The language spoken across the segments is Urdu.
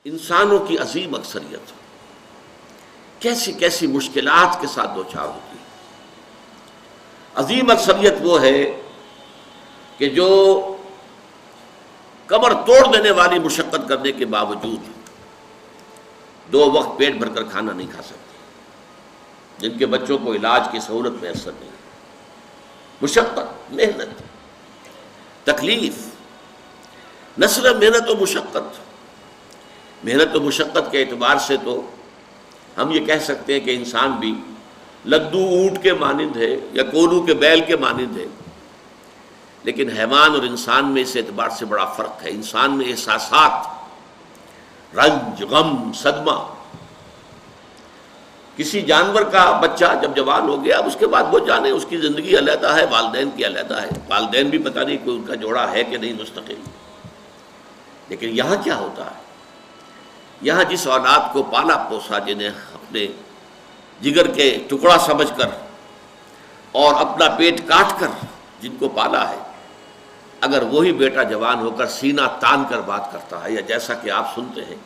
انسانوں کی عظیم اکثریت کیسی کیسی مشکلات کے ساتھ دوچار ہوتی ہے۔ عظیم اکثریت وہ ہے کہ جو کمر توڑ دینے والی مشقت کرنے کے باوجود 2 وقت پیٹ بھر کر کھانا نہیں کھا سکتے، جن کے بچوں کو علاج کی سہولت میسر نہیں، مشقت، محنت، تکلیف، نہ صرف محنت و مشقت، محنت و مشقت کے اعتبار سے تو ہم یہ کہہ سکتے ہیں کہ انسان بھی لدو اونٹ کے مانند ہے یا کولو کے بیل کے مانند ہے، لیکن حیوان اور انسان میں اس اعتبار سے بڑا فرق ہے۔ انسان میں احساسات، رنج، غم، صدمہ، کسی جانور کا بچہ جب جوان ہو گیا، اب اس کے بعد وہ جانے اس کی زندگی علیحدہ ہے، والدین کی علیحدہ ہے، والدین بھی پتہ نہیں کوئی ان کا جوڑا ہے کہ نہیں مستقل۔ لیکن یہاں کیا ہوتا ہے؟ یہاں جس اولاد کو پالا پوسا، جنہیں اپنے جگر کے ٹکڑا سمجھ کر اور اپنا پیٹ کاٹ کر جن کو پالا ہے، اگر وہی بیٹا جوان ہو کر سینہ تان کر بات کرتا ہے، یا جیسا کہ آپ سنتے ہیں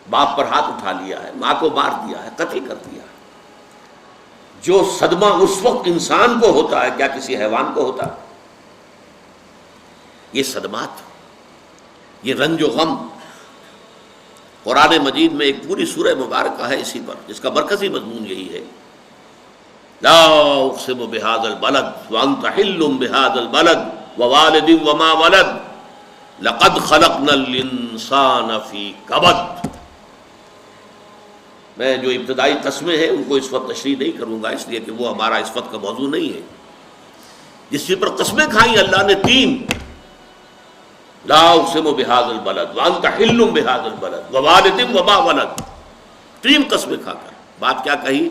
باپ پر ہاتھ اٹھا لیا ہے، ماں کو مار دیا ہے، قتل کر دیا ہے، جو صدمہ اس وقت انسان کو ہوتا ہے کیا کسی حیوان کو ہوتا ہے؟ یہ صدمات، یہ رنج و غم، قرآن مجید میں ایک پوری سورہ مبارکہ ہے اسی پر، جس کا مرکزی مضمون یہی ہے، لا اقسم بہذا البلد وانت حل بہذا البلد ووالد وما ولد لقد خلقنا الانسان فی کبد۔ میں جو ابتدائی قسمیں ہیں ان کو اس وقت تشریح نہیں کروں گا، اس لیے کہ وہ ہمارا اس وقت کا موضوع نہیں ہے۔ جس چیز پر قسمیں کھائیں اللہ نے 3، لا اقسم بہذا البلد وانت حل بہذا البلد ووالد وما ولد، 3 قسمیں کھا کر بات کیا کہی؟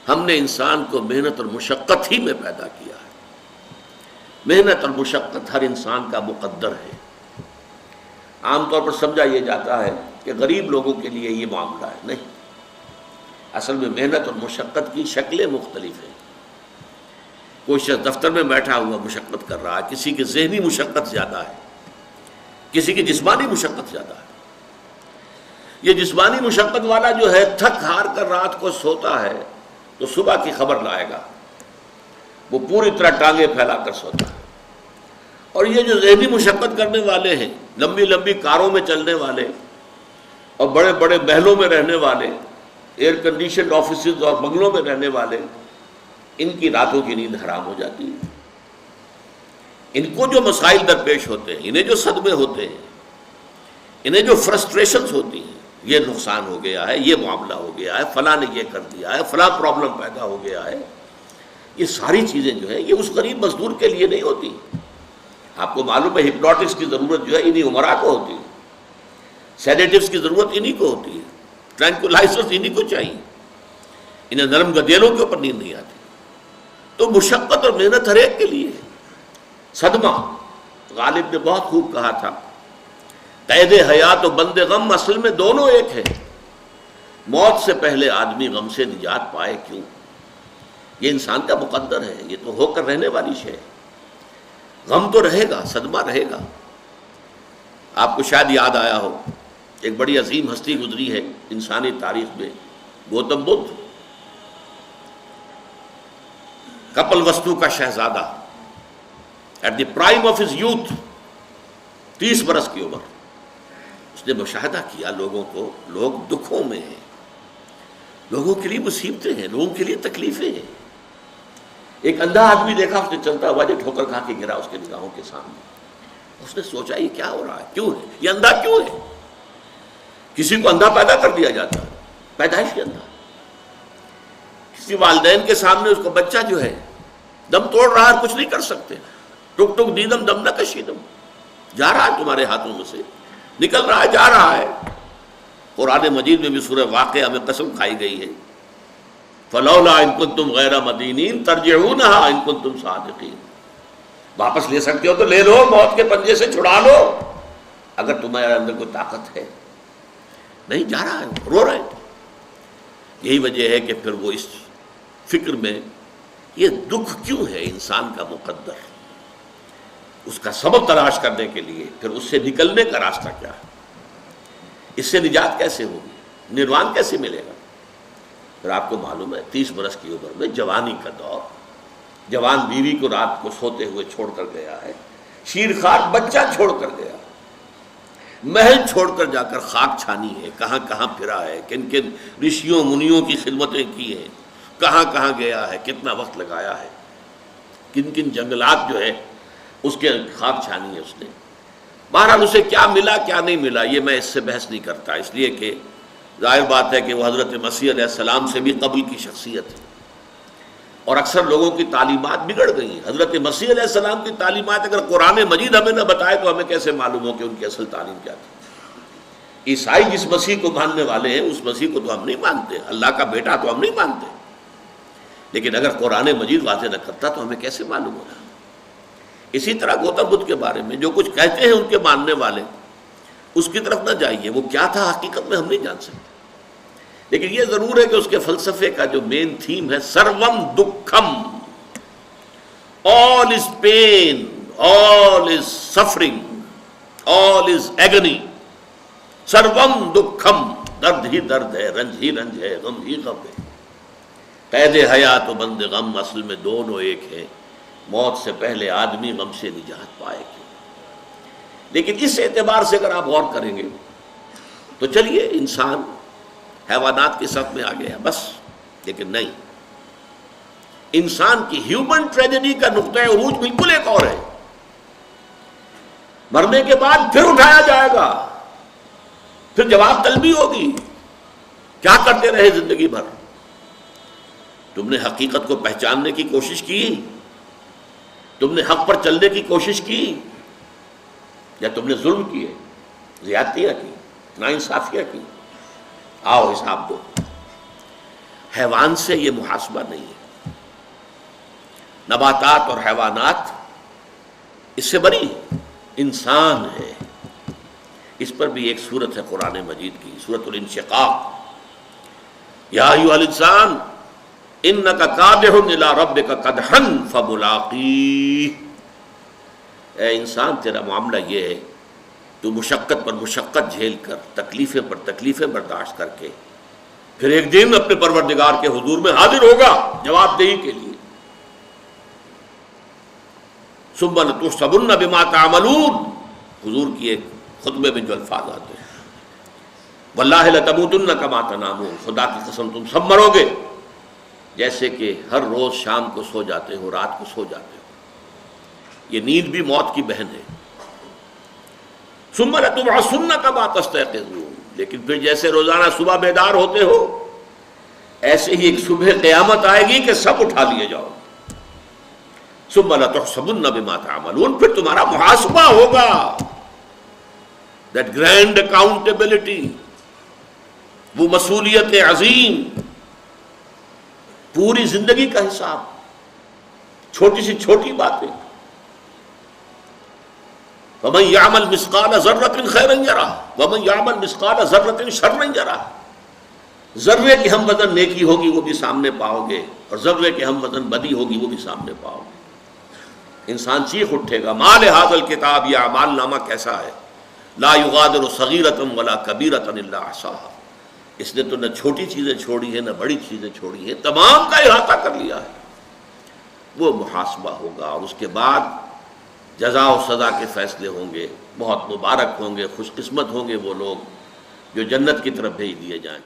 ہم نے انسان کو محنت اور مشقت ہی میں پیدا کیا ہے۔ محنت اور مشقت ہر انسان کا مقدر ہے۔ عام طور پر سمجھا یہ جاتا ہے کہ غریب لوگوں کے لیے یہ معاملہ ہے، نہیں، اصل میں محنت اور مشقت کی شکلیں مختلف ہیں۔ کوئی شخص دفتر میں بیٹھا ہوا مشقت کر رہا ہے، کسی کی ذہنی مشقت زیادہ ہے، کسی کی جسمانی مشقت زیادہ ہے۔ یہ جسمانی مشقت والا جو ہے تھک ہار کر رات کو سوتا ہے تو صبح کی خبر لائے گا، وہ پوری طرح ٹانگیں پھیلا کر سوتا ہے۔ اور یہ جو ذہنی مشقت کرنے والے ہیں، لمبی لمبی کاروں میں چلنے والے اور بڑے بڑے محلوں میں رہنے والے، ایئر کنڈیشنڈ آفیسز اور بنگلوں میں رہنے والے، ان کی راتوں کی نیند حرام ہو جاتی ہے۔ ان کو جو مسائل درپیش ہوتے ہیں، انہیں جو صدمے ہوتے ہیں، انہیں جو فرسٹریشنز ہوتی ہیں، یہ نقصان ہو گیا ہے، یہ معاملہ ہو گیا ہے، فلاں نے یہ کر دیا ہے، فلاں پرابلم پیدا ہو گیا ہے، یہ ساری چیزیں جو ہیں یہ اس غریب مزدور کے لیے نہیں ہوتی۔ آپ کو معلوم ہے ہپنوٹکس کی ضرورت جو ہے انہی عمرا کو ہوتی ہے، سیڈیٹیوز کی ضرورت انہی کو ہوتی ہے، ٹرینکولائزرز انہی کو چاہیے، انہیں نرم گدیلوں کے اوپر نیند نہیں آتی۔ تو مشقت اور محنت ہر ایک کے لیے ہے۔ صدمہ، غالب نے بہت خوب کہا تھا، قید حیات و بند غم اصل میں دونوں ایک ہیں۔ موت سے پہلے آدمی غم سے نجات پائے کیوں؟ یہ انسان کا مقدر ہے، یہ تو ہو کر رہنے والی شے ہے۔ غم تو رہے گا، صدمہ رہے گا۔ آپ کو شاید یاد آیا ہو، ایک بڑی عظیم ہستی گزری ہے انسانی تاریخ میں، گوتم بدھ، کپل وستو کا شہزادہ، at the prime of his youth, 30 برس کی عمر۔ اس نے مشاہدہ کیا لوگوں کو، لوگ دکھوں میں ہیں، لوگوں کے لیے مصیبتیں ہیں، لوگوں کے لیے تکلیفیں ہیں۔ ایک اندھا آدمی دیکھا اس نے چلتا ہوا جو ٹھوکر کھا کے گرا اس کے نگاہوں کے سامنے۔ اس نے سوچا یہ کیا ہو رہا ہے، کیوں ہے یہ اندھا کیوں ہے؟ کسی کو اندھا پیدا کر دیا جاتا ہے، پیدائش کے اندھا۔ کسی والدین کے سامنے اس کو بچہ جو ہے دم توڑ رہا ہے، کچھ نہیں کر سکتے، ٹک ٹک دیدم دم نہ کشیدم، جا رہا ہے تمہارے ہاتھوں میں سے، نکل رہا ہے، جا رہا ہے۔ قرآن مجید میں بھی سورہ واقعہ میں قسم کھائی گئی ہے، فلولا ان کنتم غیر مدینین ترجعونها ان کنتم صادقین، واپس لے سکتے ہو تو لے لو، موت کے پنجے سے چھڑا لو اگر تمہارے اندر کوئی طاقت ہے۔ نہیں، جا رہا ہے، رو رہے ہیں۔ یہی وجہ ہے کہ پھر وہ اس فکر میں، یہ دکھ کیوں ہے انسان کا مقدر، اس کا سبب تلاش کرنے کے لیے پھر اس سے نکلنے کا راستہ کیا ہے۔ اس سے نجات کیسے ہوگی؟ نروان کیسے ملے گا؟ پھر آپ کو معلوم ہے 30 برس کی عمر میں جوانی کا دور، جوان بیوی کو رات کو سوتے ہوئے چھوڑ کر گیا ہے، شیرخوار بچہ چھوڑ کر گیا، محل چھوڑ کر جا کر خاک چھانی ہے، کہاں کہاں پھرا ہے، کن کن رشیوں منیوں کی خدمتیں کی ہیں، کہاں کہاں گیا ہے، کتنا وقت لگایا ہے، کن کن جنگلات جو ہے اس کے خاک چھانی ہے اس نے۔ بہرحال اسے کیا ملا کیا نہیں ملا یہ میں اس سے بحث نہیں کرتا، اس لیے کہ ظاہر بات ہے کہ وہ حضرت مسیح علیہ السلام سے بھی قبل کی شخصیت ہے، اور اکثر لوگوں کی تعلیمات بگڑ گئی ہیں۔ حضرت مسیح علیہ السلام کی تعلیمات اگر قرآن مجید ہمیں نہ بتائے تو ہمیں کیسے معلوم ہو کہ ان کی اصل تعلیم کیا تھی؟ عیسائی جس مسیح کو ماننے والے ہیں اس مسیح کو تو ہم نہیں مانتے، اللہ کا بیٹا تو ہم نہیں مانتے، لیکن اگر قرآن مجید واضح نہ کرتا تو ہمیں کیسے معلوم ہوگا؟ اسی طرح گوتم بدھ کے بارے میں جو کچھ کہتے ہیں ان کے ماننے والے، اس کی طرف نہ جائیے، وہ کیا تھا حقیقت میں ہم نہیں جان سکتے، لیکن یہ ضرور ہے کہ اس کے فلسفے کا جو مین تھیم ہے سروم دکھم، all is pain, all is suffering, all is agony, سروم دکھم، درد ہی درد ہے، رنج ہی رنج ہے، غم ہی غم ہے، قید حیات و بند غم اصل میں دونوں ایک ہیں، موت سے پہلے آدمی غم سے نجات پائے گا۔ لیکن اس اعتبار سے اگر آپ غور کریں گے تو چلیے انسان حیوانات کی صف میں آ گیا بس، لیکن نہیں، انسان کی ہیومن ٹریجڈی کا نقطہ عروج بالکل ایک اور ہے۔ مرنے کے بعد پھر اٹھایا جائے گا، پھر جواب طلبی ہوگی، کیا کرتے رہے زندگی بھر؟ تم نے حقیقت کو پہچاننے کی کوشش کی؟ تم نے حق پر چلنے کی کوشش کی؟ یا تم نے ظلم کیے، زیادتیاں کی، ناانصافیاں کی؟ آؤ حساب دو۔ حیوان سے یہ محاسبہ نہیں ہے، نباتات اور حیوانات اس سے بری، انسان ہے۔ اس پر بھی ایک سورت ہے قرآن مجید کی، سورۃ الانشقاق، یا ایھا الانسان انک کادح الی ربک کدحا فملاقیہ، اے انسان تیرا معاملہ یہ ہے تو مشقت پر مشقت جھیل کر، تکلیفیں پر تکلیفیں برداشت کر کے پھر ایک دن اپنے پروردگار کے حضور میں حاضر ہوگا جواب دہی کے لیے۔ ثم لتحسبن بما تعملون، حضور کی ایک خطبے میں جو الفاظ آتے ہیں، واللہ لتموتن کما تنامون، خدا کی قسم تم سب مرو گے جیسے کہ ہر روز شام کو سو جاتے ہو، رات کو سو جاتے ہو۔ یہ نیند بھی موت کی بہن ہے۔ ثم لتبعثن کما تستيقظون، لیکن پھر جیسے روزانہ صبح بیدار ہوتے ہو ایسے ہی ایک صبح قیامت آئے گی کہ سب اٹھا لیے جاؤ۔ ثم لتحسبن بما تعملون، پھر تمہارا محاسبہ ہوگا، that grand accountability، وہ مسئولیت عظیم، پوری زندگی کا حساب، چھوٹی سی چھوٹی باتیں۔ وَمَنْ يَعْمَلْ مِثْقَالَ ذَرَّةٍ خَيْرًا يَرَهُ وَمَنْ يَعْمَلْ مِثْقَالَ ذَرَّةٍ شَرًّا يَرَهُ، ذرے کی ہم وزن نیکی ہوگی وہ بھی سامنے پاؤ گے، اور ذرے کے ہم وزن بدی ہوگی وہ بھی سامنے پاؤ گے۔ انسان چیخ اٹھے گا، مَا لِهَذَا الْكِتَابِ، یہ اعمال نامہ کیسا ہے، لَا يُغَادِرُ صَغِيرَةً وَلَا كَبِيرَةً إِلَّا أَحْصَاهَا، اس نے تو نہ چھوٹی چیزیں چھوڑی ہیں نہ بڑی چیزیں چھوڑی ہیں، تمام کا احاطہ کر لیا ہے۔ وہ محاسبہ ہوگا، اور اس کے بعد جزا و سزا کے فیصلے ہوں گے۔ بہت مبارک ہوں گے، خوش قسمت ہوں گے وہ لوگ جو جنت کی طرف بھیج دیے جائیں۔